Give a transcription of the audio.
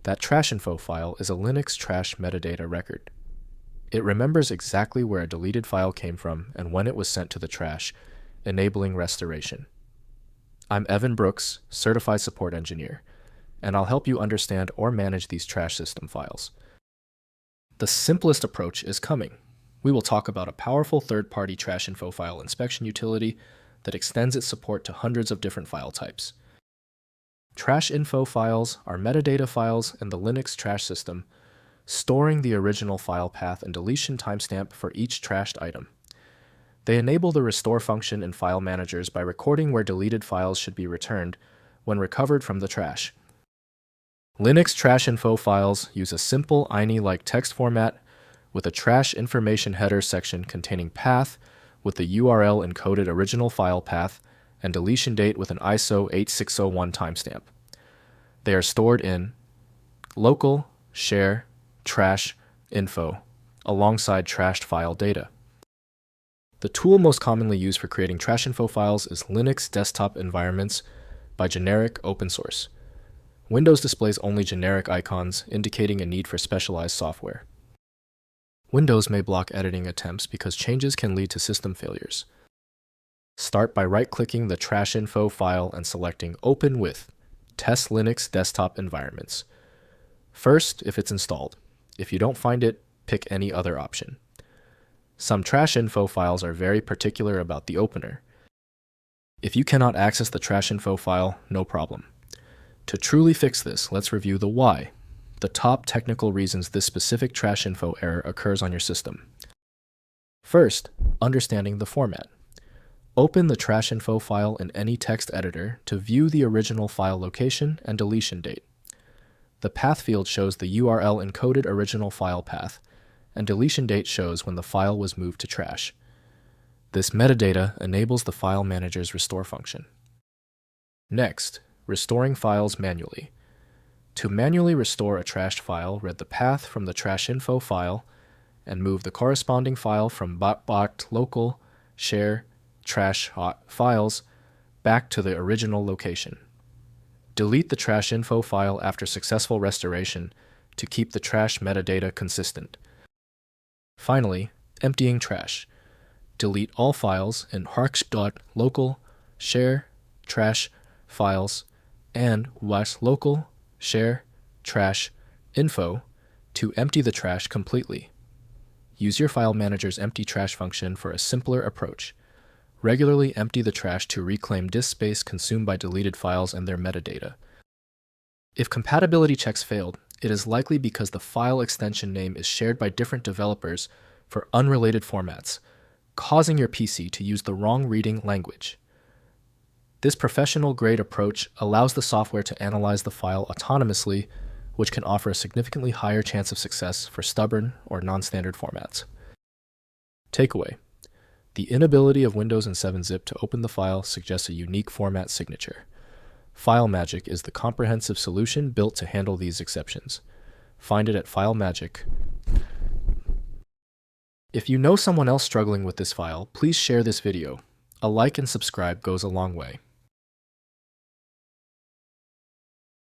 That TRASHINFO file is a Linux trash metadata record. It remembers exactly where a deleted file came from and when it was sent to the trash, enabling restoration. I'm Evan Brooks, Certified Support Engineer, and I'll help you understand or manage these trash system files. The simplest approach is coming. We will talk about a powerful third-party TRASHINFO file inspection utility that extends its support to hundreds of different file types. TRASHINFO files are metadata files in the Linux trash system, storing the original file path and deletion timestamp for each trashed item. They enable the restore function in file managers by recording where deleted files should be returned when recovered from the trash. Linux TRASHINFO files use a simple INI-like text format with a trash information header section containing path with the URL-encoded original file path and deletion date with an ISO 8601 timestamp. They are stored in local, share, trash, info, alongside trashed file data. The tool most commonly used for creating TRASHINFO files is Linux desktop environments by generic open source. Windows displays only generic icons, indicating a need for specialized software. Windows may block editing attempts because changes can lead to system failures. Start by right-clicking the TRASHINFO file and selecting Open with Test Linux Desktop Environments. First, if it's installed. If you don't find it, pick any other option. Some TRASHINFO files are very particular about the opener. If you cannot access the TRASHINFO file, no problem. To truly fix this, let's review the why, the top technical reasons this specific TRASHINFO error occurs on your system. First, understanding the format. Open the TRASHINFO file in any text editor to view the original file location and deletion date. The path field shows the URL-encoded original file path, and deletion date shows when the file was moved to trash. This metadata enables the file manager's restore function. Next, restoring files manually. To manually restore a trashed file, read the path from the TRASHINFO file and move the corresponding file from blocked local, share, trash hot files back to the original location. Delete the TRASHINFO file after successful restoration to keep the trash metadata consistent. Finally, emptying trash. Delete all files in harks.local, share, trash, files, and /local, share, trash, info to empty the trash completely. Use your file manager's empty trash function for a simpler approach. Regularly empty the trash to reclaim disk space consumed by deleted files and their metadata. If compatibility checks failed, it is likely because the file extension name is shared by different developers for unrelated formats, causing your PC to use the wrong reading language. This professional-grade approach allows the software to analyze the file autonomously, which can offer a significantly higher chance of success for stubborn or non-standard formats. Takeaway. The inability of Windows and 7-zip to open the file suggests a unique format signature. FileMagick is the comprehensive solution built to handle these exceptions. Find it at FileMagick. If you know someone else struggling with this file, please share this video. A like and subscribe goes a long way.